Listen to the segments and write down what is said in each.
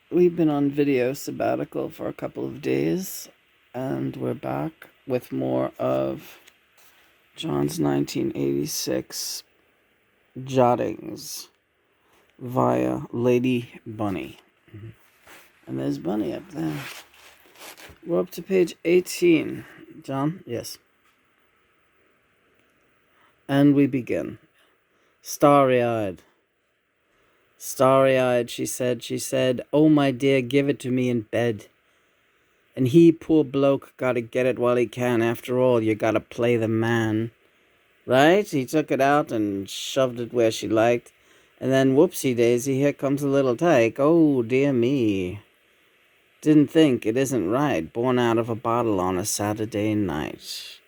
We've been on video sabbatical for a couple of days, and we're back with more of John's 1986 jottings via Lady Bunny. And there's Bunny up there. We're up to page 18. John? Yes. And we begin. Starry-eyed. Starry-eyed, she said, "Oh, my dear, give it to me in bed. And he, poor bloke, gotta get it while he can. After all, you gotta play the man." Right? He took it out and shoved it where she liked. And then, whoopsie-daisy, here comes a little tyke. Oh, dear me. Didn't think, it isn't right. Born out of a bottle on a Saturday night.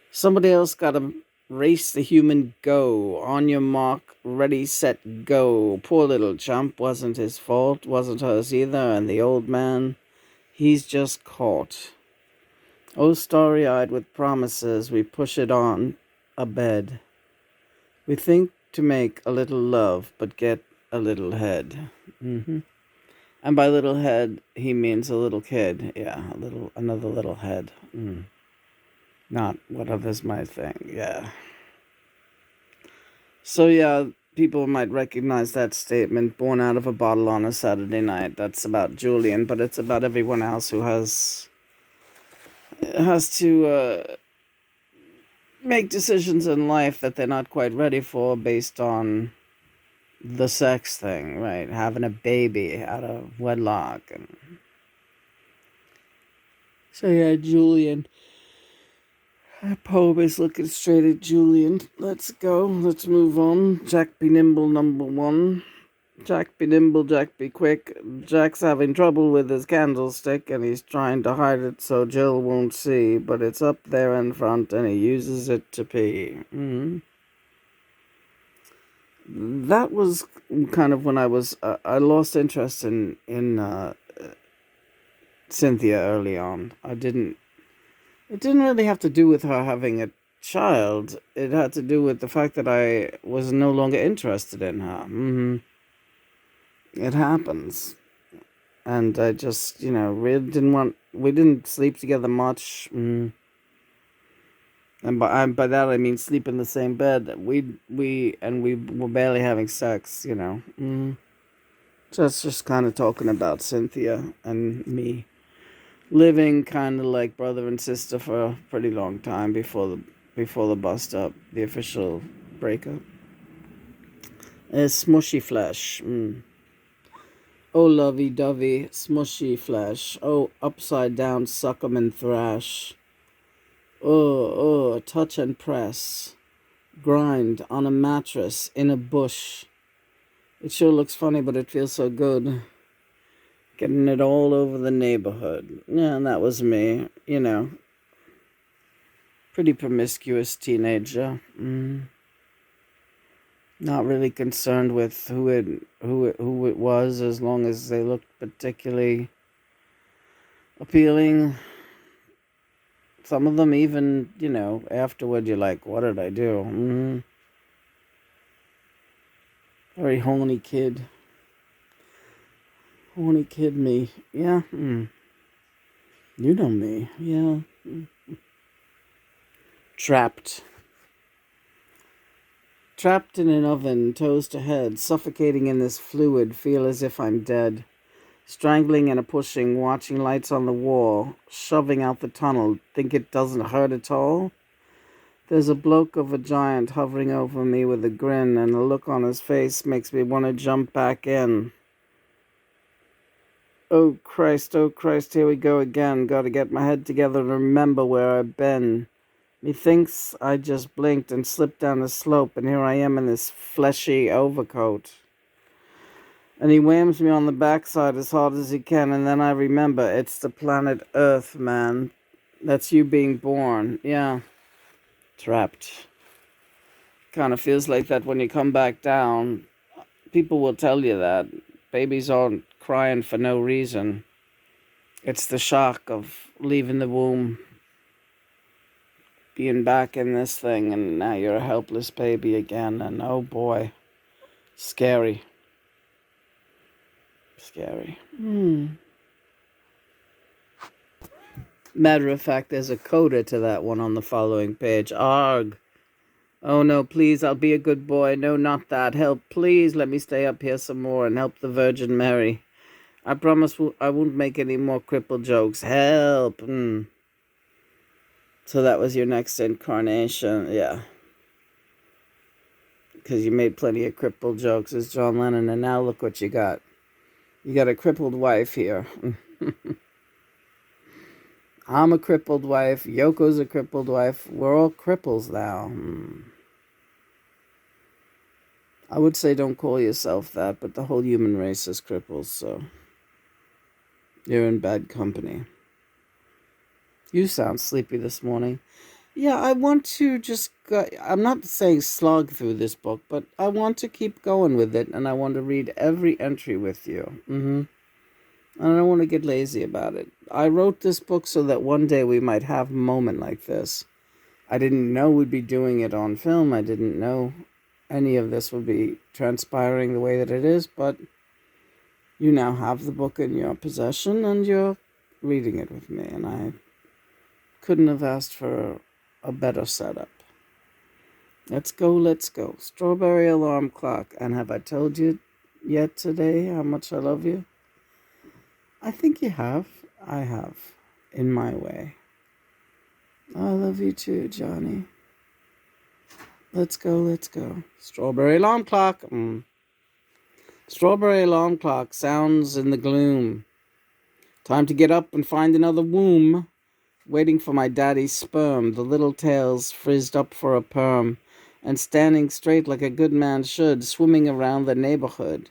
Somebody else gotta race the human go. On your mark, ready, set, go. Poor little chump. Wasn't his fault. Wasn't hers either. And the old man, he's just caught. Oh, starry-eyed with promises, we push it on a bed. We think to make a little love, but get a little head. And by little head, he means a little kid. Yeah, another little head. Not what others might think. Yeah. So yeah, people might recognize that statement. Born out of a bottle on a Saturday night. That's about Julian, but it's about everyone else who has to make decisions in life that they're not quite ready for based on the sex thing, right? Having a baby out of wedlock. And so yeah, Julian. That poem is looking straight at Julian. Let's go. Let's move on. Jack be nimble, number one. Jack be nimble, Jack be quick. Jack's having trouble with his candlestick, and he's trying to hide it so Jill won't see, but it's up there in front, and he uses it to pee. That was kind of when I lost interest in Cynthia early on. It didn't really have to do with her having a child. It had to do with the fact that I was no longer interested in her. It happens. And I just, really we didn't sleep together much. And by that I mean sleep in the same bed. We were barely having sex, So it's just kind of talking about Cynthia and me living kind of like brother and sister for a pretty long time before the bust up, the official breakup. Smushy flesh. Oh, lovey-dovey, smushy flesh. Oh, upside down, suck 'em and thrash. Oh, touch and press. Grind on a mattress in a bush. It sure looks funny, but it feels so good. Getting it all over the neighborhood. Yeah, and that was me, Pretty promiscuous teenager. Not really concerned with who it was, as long as they looked particularly appealing. Some of them even, afterward you're like, what did I do? Very horny kid. Horny kid me. Yeah. You know me. Yeah. Trapped. Trapped in an oven, toes to head, suffocating in this fluid, feel as if I'm dead. Strangling and a pushing, watching lights on the wall, shoving out the tunnel, think it doesn't hurt at all? There's a bloke of a giant hovering over me with a grin, and a look on his face makes me want to jump back in. Oh Christ, here we go again. Gotta get my head together and remember where I've been. Methinks I just blinked and slipped down the slope, and here I am in this fleshy overcoat. And he whams me on the backside as hard as he can, and then I remember it's the planet Earth, man. That's you being born. Yeah. Trapped. Kind of feels like that when you come back down. People will tell you that. Babies aren't crying for no reason. It's the shock of leaving the womb, being back in this thing, and now you're a helpless baby again, and oh boy, scary. Scary. Matter of fact, there's a coda to that one on the following page. Arg. Oh no, please, I'll be a good boy. No, not that. Help, please, let me stay up here some more and help the Virgin Mary. I promise I won't make any more crippled jokes. Help. So that was your next incarnation, yeah. Because you made plenty of crippled jokes as John Lennon, and now look what you got. You got a crippled wife here. I'm a crippled wife. Yoko's a crippled wife. We're all cripples now. I would say don't call yourself that, but the whole human race is cripples, so you're in bad company. You sound sleepy this morning. Yeah, I want to just I'm not saying slog through this book, but I want to keep going with it, and I want to read every entry with you. And I don't want to get lazy about it. I wrote this book so that one day we might have a moment like this. I didn't know we'd be doing it on film. I didn't know any of this would be transpiring the way that it is, but you now have the book in your possession, and you're reading it with me, and I couldn't have asked for a better setup. Let's go, let's go. Strawberry alarm clock. And have I told you yet today how much I love you? I think you have. I have. In my way. I love you too, Johnny. Let's go, let's go. Strawberry alarm clock. Strawberry alarm clock sounds in the gloom. Time to get up and find another womb. Waiting for my daddy's sperm, the little tails frizzed up for a perm, and standing straight like a good man should, swimming around the neighborhood.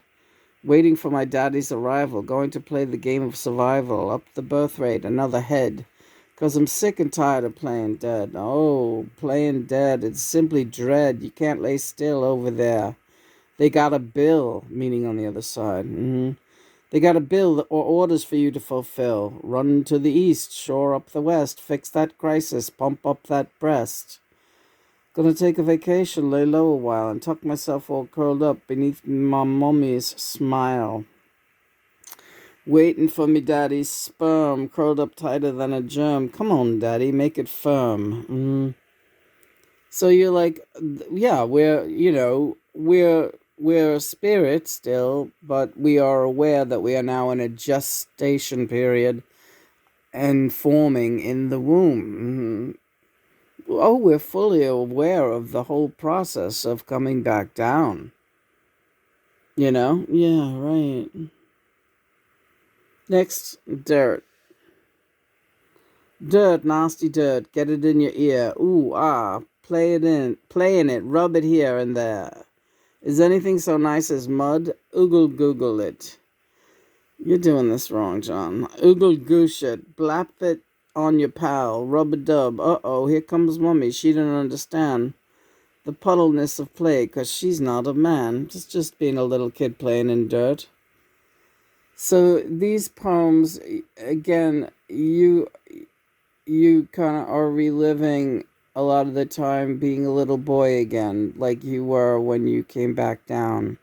Waiting for my daddy's arrival, going to play the game of survival, up the birth rate, another head. 'Cause I'm sick and tired of playing dead. Oh, playing dead, it's simply dread. You can't lay still over there. They got a bill, meaning on the other side. They got a bill or orders for you to fulfill. Run to the east, shore up the west, fix that crisis, pump up that breast. Gonna take a vacation, lay low a while, and tuck myself all curled up beneath my mummy's smile. Waiting for me daddy's sperm, curled up tighter than a germ. Come on, daddy, make it firm. So you're like, yeah, we're a spirit still, but we are aware that we are now in a gestation period and forming in the womb. Oh, we're fully aware of the whole process of coming back down. Yeah, right. Next, dirt. Dirt, nasty dirt, get it in your ear. Ooh, play in it, rub it here and there. Is anything so nice as mud? Oogle google it. You're doing this wrong, John. Oogle goosh it. Blap it on your pal. Rub-a-dub. Uh-oh, here comes Mummy. She didn't understand the puddleness of play, 'cause she's not a man. Just being a little kid playing in dirt. So these poems, again, you kind of are reliving a lot of the time being a little boy again, like you were when you came back down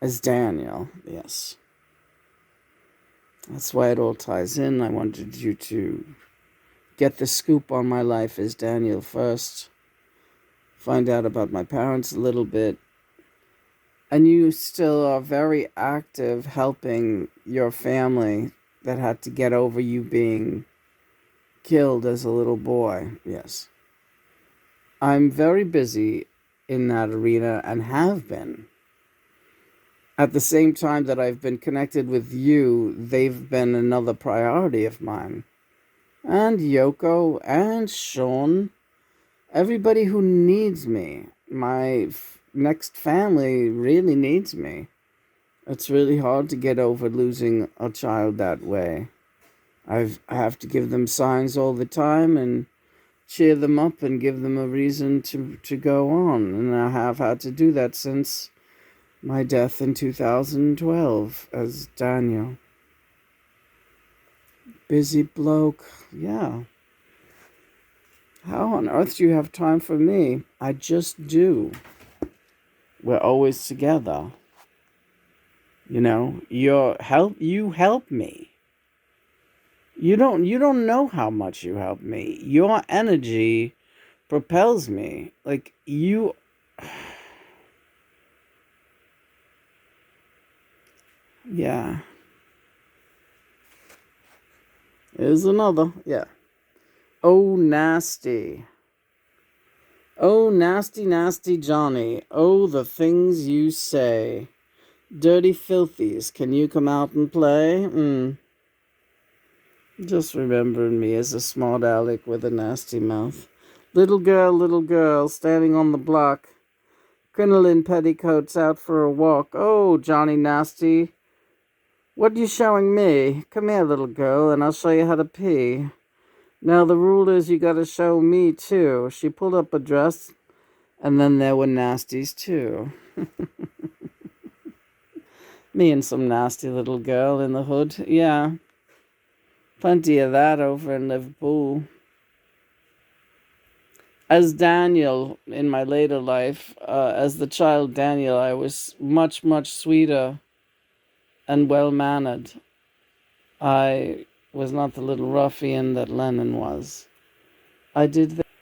as Daniel. Yes. That's why it all ties in. I wanted you to get the scoop on my life as Daniel first, find out about my parents a little bit, and you still are very active helping your family that had to get over you being killed as a little boy. Yes. I'm very busy in that arena and have been. At the same time that I've been connected with you, they've been another priority of mine. And Yoko and Sean, everybody who needs me. My next family really needs me. It's really hard to get over losing a child that way. I have to give them signs all the time and cheer them up and give them a reason to go on. And I have had to do that since my death in 2012 as Daniel. Busy bloke, yeah. How on earth do you have time for me? I just do. We're always together. You know, you help me. You don't know how much you help me. Your energy propels me. Like you yeah. Here's another. Yeah. Oh nasty. Oh nasty nasty Johnny. Oh the things you say. Dirty filthies, can you come out and play? Just remembering me as a smart aleck with a nasty mouth. Little girl, standing on the block. Crinoline petticoats out for a walk. Oh, Johnny Nasty, what you showing me? Come here, little girl, and I'll show you how to pee. Now, the rule is you gotta show me, too. She pulled up a dress, and then there were nasties, too. Me and some nasty little girl in the hood. Yeah, plenty of that over in Liverpool. As Daniel in my later life, as the child Daniel, I was much, much sweeter and well-mannered. I was not the little ruffian that Lennon was. I did